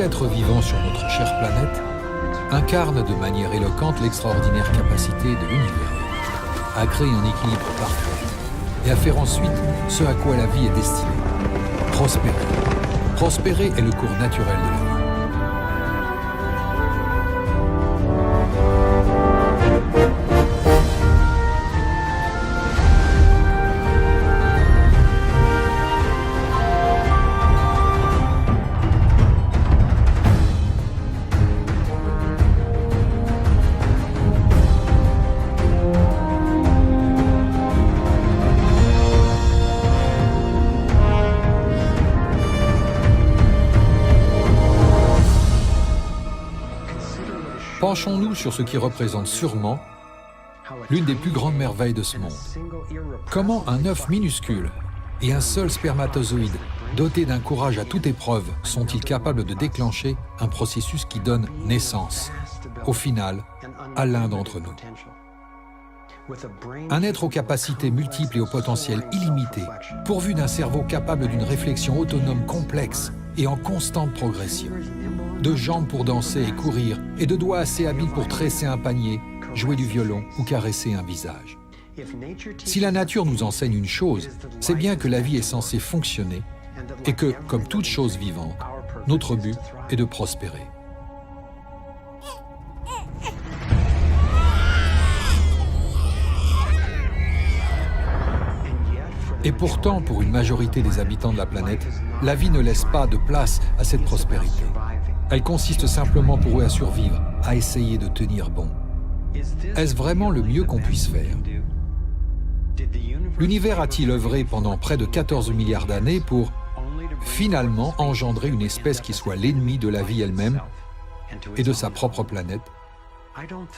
être vivant sur notre chère planète incarne de manière éloquente l'extraordinaire capacité de l'univers à créer un équilibre parfait et à faire ensuite ce à quoi la vie est destinée, prospérer. Prospérer est le cours naturel de la vie. Penchons-nous sur ce qui représente sûrement l'une des plus grandes merveilles de ce monde. Comment un œuf minuscule et un seul spermatozoïde, dotés d'un courage à toute épreuve, sont-ils capables de déclencher un processus qui donne naissance, au final, à l'un d'entre nous. Un être aux capacités multiples et au potentiel illimité, pourvu d'un cerveau capable d'une réflexion autonome complexe et en constante progression. De jambes pour danser et courir, et de doigts assez habiles pour tresser un panier, jouer du violon ou caresser un visage. Si la nature nous enseigne une chose, c'est bien que la vie est censée fonctionner et que, comme toute chose vivante, notre but est de prospérer. Et pourtant, pour une majorité des habitants de la planète, la vie ne laisse pas de place à cette prospérité. Elle consiste simplement pour eux à survivre, à essayer de tenir bon. Est-ce vraiment le mieux qu'on puisse faire? L'univers a-t-il œuvré pendant près de 14 milliards d'années pour finalement engendrer une espèce qui soit l'ennemi de la vie elle-même et de sa propre planète?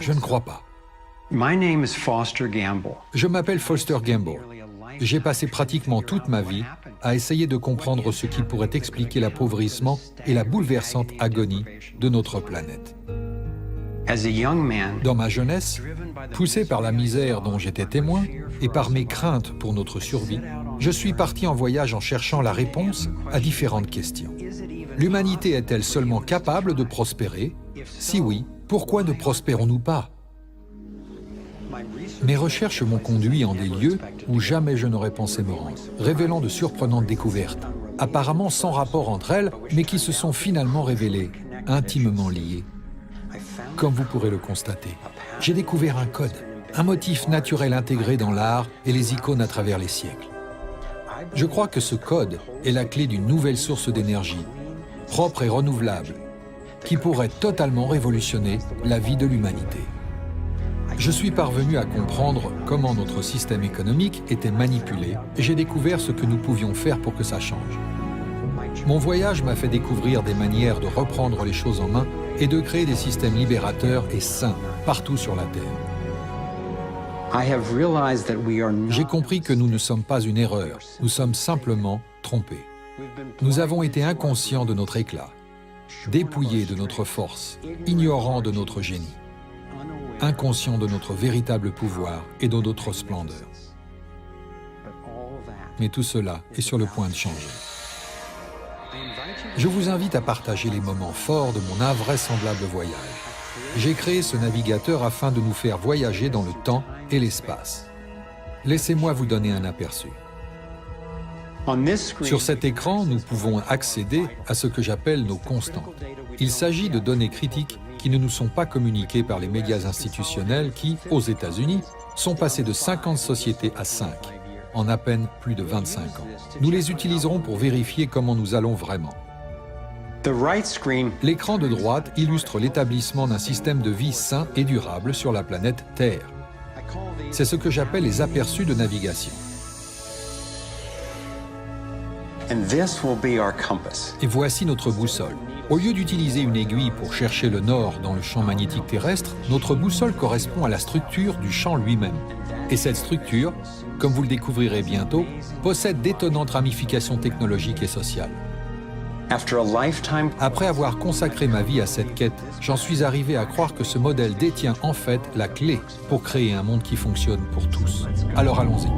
Je ne crois pas. Je m'appelle Foster Gamble. J'ai passé pratiquement toute ma vie à essayer de comprendre ce qui pourrait expliquer l'appauvrissement et la bouleversante agonie de notre planète. Dans ma jeunesse, poussé par la misère dont j'étais témoin et par mes craintes pour notre survie, je suis parti en voyage en cherchant la réponse à différentes questions. L'humanité est-elle seulement capable de prospérer? Si oui, pourquoi ne prospérons-nous pas? Mes recherches m'ont conduit en des lieux où jamais je n'aurais pensé me rendre, révélant de surprenantes découvertes, apparemment sans rapport entre elles, mais qui se sont finalement révélées, intimement liées. Comme vous pourrez le constater, j'ai découvert un code, un motif naturel intégré dans l'art et les icônes à travers les siècles. Je crois que ce code est la clé d'une nouvelle source d'énergie, propre et renouvelable, qui pourrait totalement révolutionner la vie de l'humanité. Je suis parvenu à comprendre comment notre système économique était manipulé et j'ai découvert ce que nous pouvions faire pour que ça change. Mon voyage m'a fait découvrir des manières de reprendre les choses en main et de créer des systèmes libérateurs et sains partout sur la Terre. J'ai compris que nous ne sommes pas une erreur, nous sommes simplement trompés. Nous avons été inconscients de notre éclat, dépouillés de notre force, ignorants de notre génie, inconscients de notre véritable pouvoir et de notre splendeur. Mais tout cela est sur le point de changer. Je vous invite à partager les moments forts de mon invraisemblable voyage. J'ai créé ce navigateur afin de nous faire voyager dans le temps et l'espace. Laissez-moi vous donner un aperçu. Sur cet écran, nous pouvons accéder à ce que j'appelle nos constantes. Il s'agit de données critiques qui ne nous sont pas communiquées par les médias institutionnels qui, aux États-Unis, sont passés de 50 sociétés à 5, en à peine plus de 25 ans. Nous les utiliserons pour vérifier comment nous allons vraiment. L'écran de droite illustre l'établissement d'un système de vie sain et durable sur la planète Terre. C'est ce que j'appelle les aperçus de navigation. Et voici notre boussole. Au lieu d'utiliser une aiguille pour chercher le nord dans le champ magnétique terrestre, notre boussole correspond à la structure du champ lui-même. Et cette structure, comme vous le découvrirez bientôt, possède d'étonnantes ramifications technologiques et sociales. Après avoir consacré ma vie à cette quête, j'en suis arrivé à croire que ce modèle détient en fait la clé pour créer un monde qui fonctionne pour tous. Alors allons-y.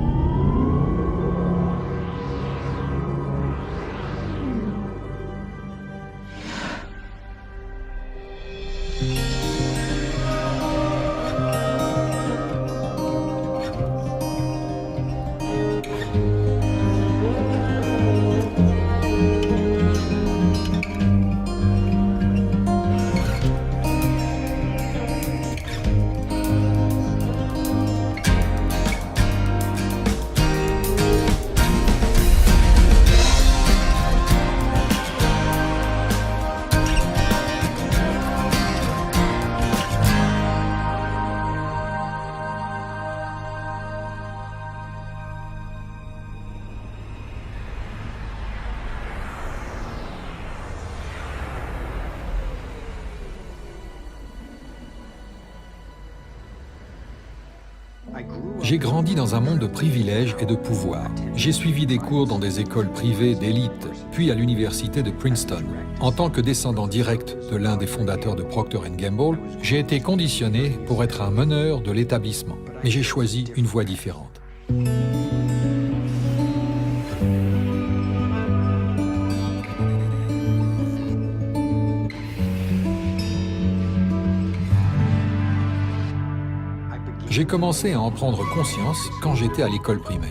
J'ai grandi dans un monde de privilèges et de pouvoir. J'ai suivi des cours dans des écoles privées d'élite, puis à l'université de Princeton. En tant que descendant direct de l'un des fondateurs de Procter & Gamble, j'ai été conditionné pour être un meneur de l'établissement. Mais j'ai choisi une voie différente. J'ai commencé à en prendre conscience quand j'étais à l'école primaire.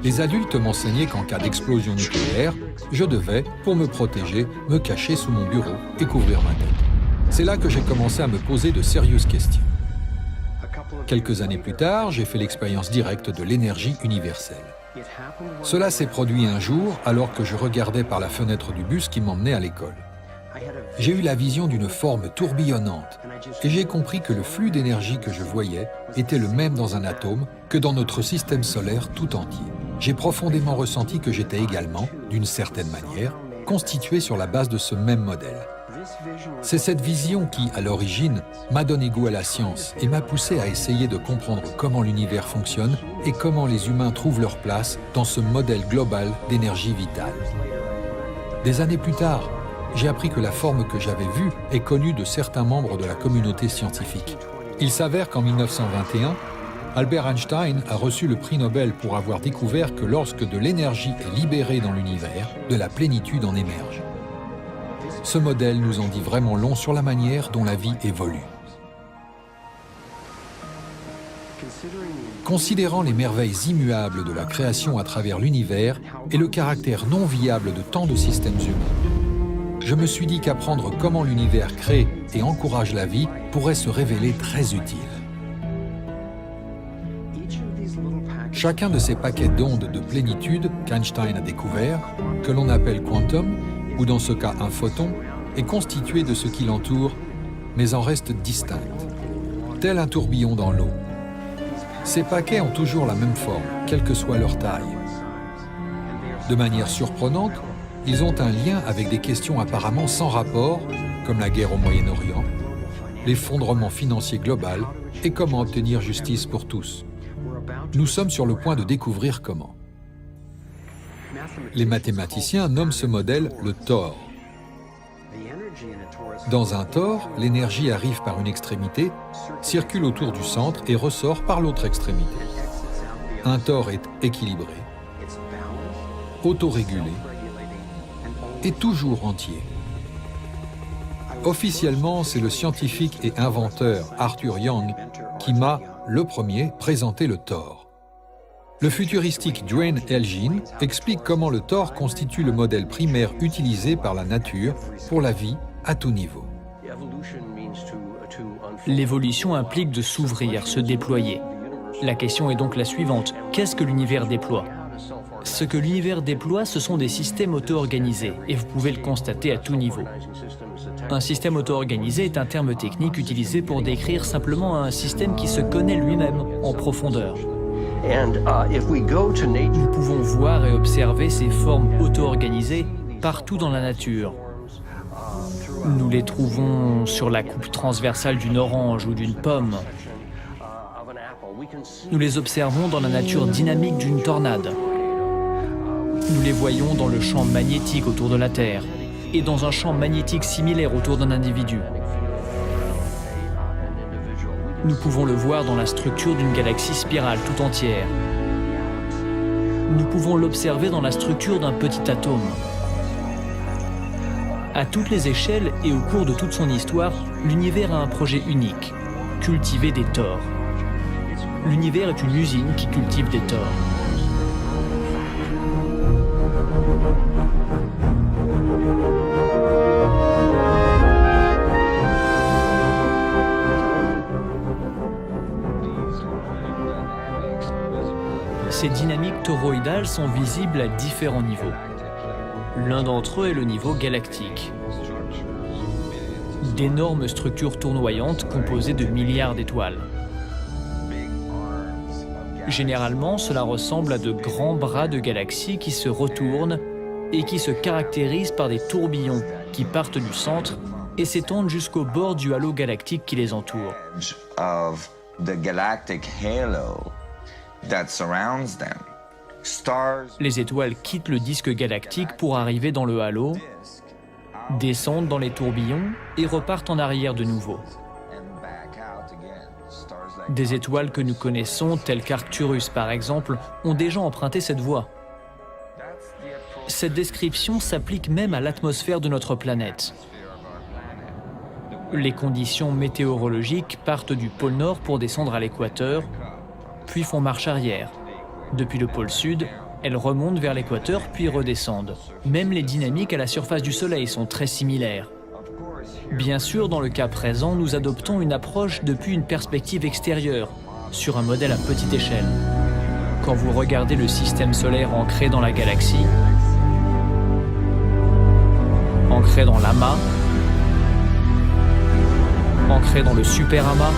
Les adultes m'enseignaient qu'en cas d'explosion nucléaire, je devais, pour me protéger, me cacher sous mon bureau et couvrir ma tête. C'est là que j'ai commencé à me poser de sérieuses questions. Quelques années plus tard, j'ai fait l'expérience directe de l'énergie universelle. Cela s'est produit un jour alors que je regardais par la fenêtre du bus qui m'emmenait à l'école. J'ai eu la vision d'une forme tourbillonnante et j'ai compris que le flux d'énergie que je voyais était le même dans un atome que dans notre système solaire tout entier. J'ai profondément ressenti que j'étais également, d'une certaine manière, constitué sur la base de ce même modèle. C'est cette vision qui, à l'origine, m'a donné goût à la science et m'a poussé à essayer de comprendre comment l'univers fonctionne et comment les humains trouvent leur place dans ce modèle global d'énergie vitale. Des années plus tard, j'ai appris que la forme que j'avais vue est connue de certains membres de la communauté scientifique. Il s'avère qu'en 1921, Albert Einstein a reçu le prix Nobel pour avoir découvert que lorsque de l'énergie est libérée dans l'univers, de la plénitude en émerge. Ce modèle nous en dit vraiment long sur la manière dont la vie évolue. Considérant les merveilles immuables de la création à travers l'univers et le caractère non viable de tant de systèmes humains, je me suis dit qu'apprendre comment l'univers crée et encourage la vie pourrait se révéler très utile. Chacun de ces paquets d'ondes de plénitude qu'Einstein a découvert, que l'on appelle quantum, ou dans ce cas un photon, est constitué de ce qui l'entoure, mais en reste distinct, tel un tourbillon dans l'eau. Ces paquets ont toujours la même forme, quelle que soit leur taille. De manière surprenante, ils ont un lien avec des questions apparemment sans rapport, comme la guerre au Moyen-Orient, l'effondrement financier global et comment obtenir justice pour tous. Nous sommes sur le point de découvrir comment. Les mathématiciens nomment ce modèle le tor. Dans un tor, l'énergie arrive par une extrémité, circule autour du centre et ressort par l'autre extrémité. Un tor est équilibré, autorégulé et toujours entier. Officiellement, c'est le scientifique et inventeur Arthur Young qui m'a, le premier, présenté le tor. Le futuristique Duane Elgin explique comment le tor constitue le modèle primaire utilisé par la nature pour la vie à tout niveau. L'évolution implique de s'ouvrir, se déployer. La question est donc la suivante. Qu'est-ce que l'univers déploie ? Ce que l'univers déploie, ce sont des systèmes auto-organisés, et vous pouvez le constater à tout niveau. Un système auto-organisé est un terme technique utilisé pour décrire simplement un système qui se connaît lui-même en profondeur. Nous pouvons voir et observer ces formes auto-organisées partout dans la nature. Nous les trouvons sur la coupe transversale d'une orange ou d'une pomme. Nous les observons dans la nature dynamique d'une tornade. Nous les voyons dans le champ magnétique autour de la Terre et dans un champ magnétique similaire autour d'un individu. Nous pouvons le voir dans la structure d'une galaxie spirale tout entière. Nous pouvons l'observer dans la structure d'un petit atome. À toutes les échelles et au cours de toute son histoire, l'univers a un projet unique, cultiver des tors. L'univers est une usine qui cultive des tors. Ces dynamiques toroïdales sont visibles à différents niveaux. L'un d'entre eux est le niveau galactique. D'énormes structures tournoyantes composées de milliards d'étoiles. Généralement, cela ressemble à de grands bras de galaxies qui se retournent et qui se caractérisent par des tourbillons qui partent du centre et s'étendent jusqu'au bord du halo galactique qui les entoure. the galactic halo that surrounds them. Stars Les étoiles quittent le disque galactique pour arriver dans le halo, descendent dans les tourbillons et repartent en arrière de nouveau. and back out again. Stars like Des étoiles que nous connaissons, telles qu'Arcturus par exemple, ont déjà emprunté cette voie. that's the approach Cette description s'applique même à l'atmosphère de notre planète. of our planet. Les conditions météorologiques partent du pôle Nord pour descendre à l'équateur, puis font marche arrière. Depuis le pôle Sud, elles remontent vers l'équateur puis redescendent. Même les dynamiques à la surface du Soleil sont très similaires. Of course, here Bien sûr, dans le cas présent, nous adoptons une approche depuis une perspective extérieure, sur un modèle à petite échelle. Quand vous regardez le système solaire ancré dans la galaxie, ancré dans l'amas, ancré dans le superamas,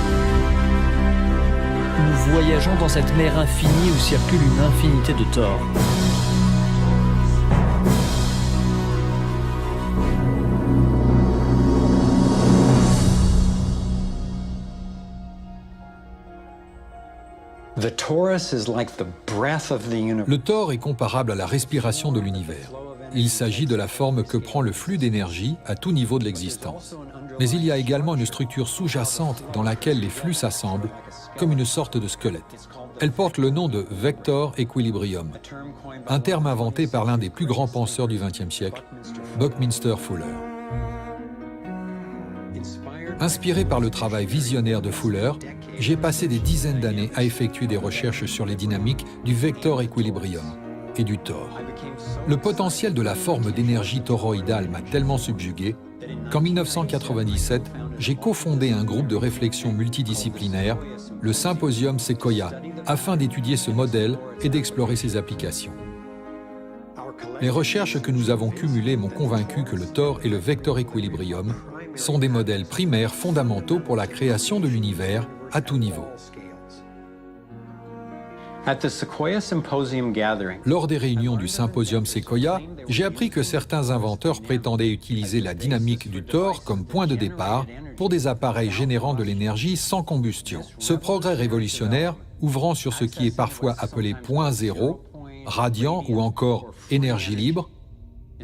nous voyageons dans cette mer infinie où circule une infinité de tores. The torus is like the breath of the universe. Le Thor est comparable à la respiration de l'univers. Il s'agit de la forme que prend le flux d'énergie à tout niveau de l'existence. Mais il y a également une structure sous-jacente dans laquelle les flux s'assemblent, comme une sorte de squelette. Elle porte le nom de Vector Equilibrium, un terme inventé par l'un des plus grands penseurs du XXe siècle, Buckminster Fuller. Inspiré par le travail visionnaire de Fuller, j'ai passé des dizaines d'années à effectuer des recherches sur les dynamiques du Vector Equilibrium et du Thor. Le potentiel de la forme d'énergie toroïdale m'a tellement subjugué qu'en 1997, j'ai cofondé un groupe de réflexion multidisciplinaire, le Symposium Sequoia, afin d'étudier ce modèle et d'explorer ses applications. Les recherches que nous avons cumulées m'ont convaincu que le Thor et le Vector Equilibrium sont des modèles primaires fondamentaux pour la création de l'univers à tout niveau. At the Sequoia Symposium gathering, Lors des réunions du Symposium Sequoia, j'ai appris que certains inventeurs prétendaient utiliser la dynamique du Thor comme point de départ pour des appareils générant de l'énergie sans combustion. Ce progrès révolutionnaire, ouvrant sur ce qui est parfois appelé point zéro, radiant ou encore énergie libre,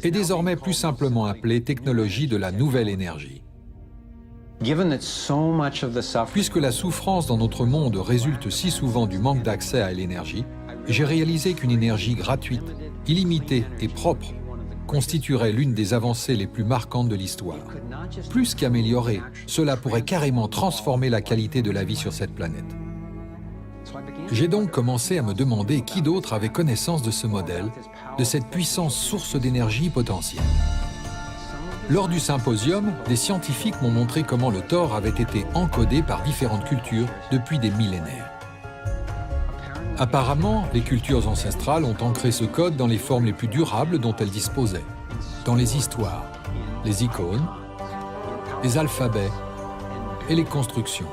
est désormais plus simplement appelé technologie de la nouvelle énergie. given that so much of the suffering Puisque la souffrance dans notre monde résulte si souvent du manque d'accès à l'énergie, j'ai réalisé qu'une énergie gratuite, illimitée et propre constituerait l'une des avancées les plus marquantes de l'histoire. Plus qu'améliorer, cela pourrait carrément transformer la qualité de la vie sur cette planète. J'ai donc commencé à me demander qui d'autre avait connaissance de ce modèle, de cette puissante source d'énergie potentielle. Lors du symposium, des scientifiques m'ont montré comment le Thor avait été encodé par différentes cultures depuis des millénaires. Apparemment, les cultures ancestrales ont ancré ce code dans les formes les plus durables dont elles disposaient, dans les histoires, les icônes, les alphabets et les constructions.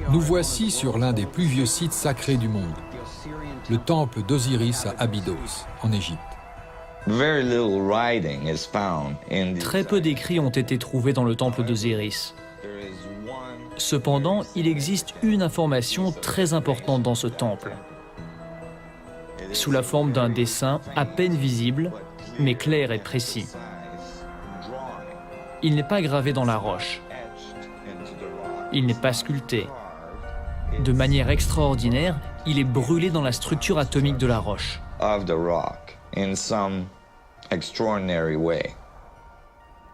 Nous voici sur l'un des plus vieux sites sacrés du monde, le temple d'Osiris à Abydos, en Égypte. very little writing is found in these Très peu d'écrits ont été trouvés dans le temple d'Osiris. There is one Cependant, il existe une information très importante dans ce temple, sous la forme d'un dessin à peine visible, mais clair et précis. size drawing Il n'est pas gravé dans la roche, etched into the rock. il n'est pas sculpté. De manière extraordinaire, il est brûlé dans la structure atomique de la roche. Of the rock in some extraordinary way.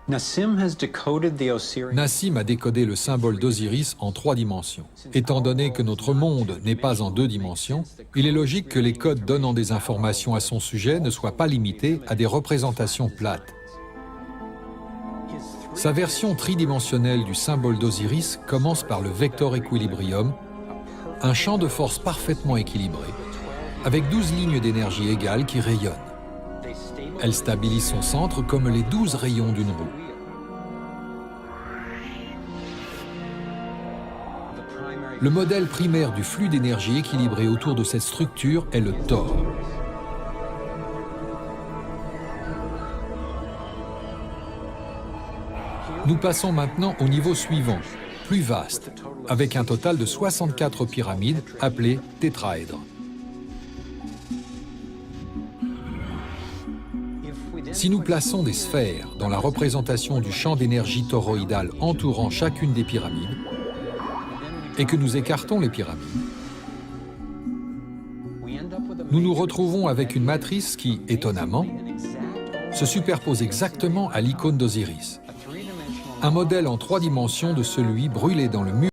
Nassim has decoded the Osirian Nassim a décodé le symbole d'Osiris en 3 dimensions. Étant donné que notre monde n'est pas en 2 dimensions, il est logique que les codes donnant des informations à son sujet ne soient pas limités à des représentations plates. Sa version tridimensionnelle du symbole d'Osiris commence par le Vector Equilibrium, un champ de force parfaitement équilibré, avec 12 lignes d'énergie égales qui rayonnent. Elle stabilise son centre comme les 12 rayons d'une roue. Le modèle primaire du flux d'énergie équilibré autour de cette structure est le Thor. Nous passons maintenant au niveau suivant, plus vaste, avec un total de 64 pyramides appelées tétraèdres. Si nous plaçons des sphères dans la représentation du champ d'énergie toroïdal entourant chacune des pyramides, et que nous écartons les pyramides, nous nous retrouvons avec une matrice qui, étonnamment, se superpose exactement à l'icône d'Osiris, un modèle en 3 dimensions de celui brûlé dans le mur